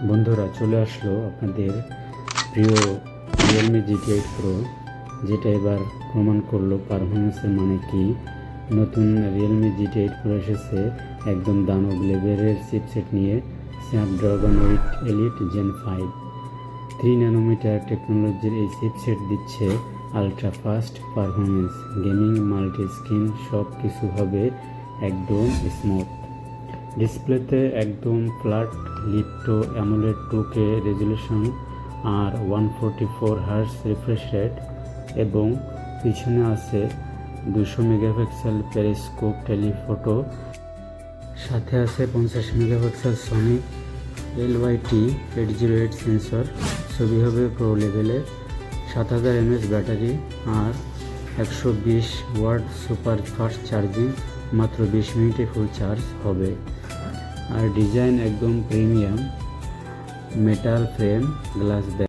বন্ধুরা, চলে আসলো আপনাদের প্রিয় রিয়েলমি GT8 প্রো, যেটা এবার প্রমাণ করলো পারফরমেন্সের মানে কি। নতুন রিয়েলমি GT8 প্রো এসেছে একদম দানব লেভেলের চিপসেট নিয়ে, স্ন্যাপড্রাগন 8 এলিট জেন 5 3 ন্যানোমিটার টেকনোলজির এই চিপসেট দিচ্ছে ultra fast performance. Gaming, multi screen সব কিছু হবে একদম স্মুথ। ডিসপ্লেতে একদম ফ্ল্যাট লিপটো অ্যামোলেড 2K রেজলিউশন আর 144 হার্টজ রিফ্রেশ রেট, এবং পিছনে আছে 200 মেগাপিক্সেল পেরিস্কোপ টেলিফোটো, সাথে আছে 50 মেগাপিক্সেল সনি LYT-808 সেন্সর। ছবি হবে প্রো লেভেলের, 7000 mAh ব্যাটারি আর 120 ওয়াট সুপার ফাস্ট চার্জিং। মাত্র 20 মিনিটে ফুল চার্জ হবে। আর ডিজাইন একদম premium, metal frame, glass back.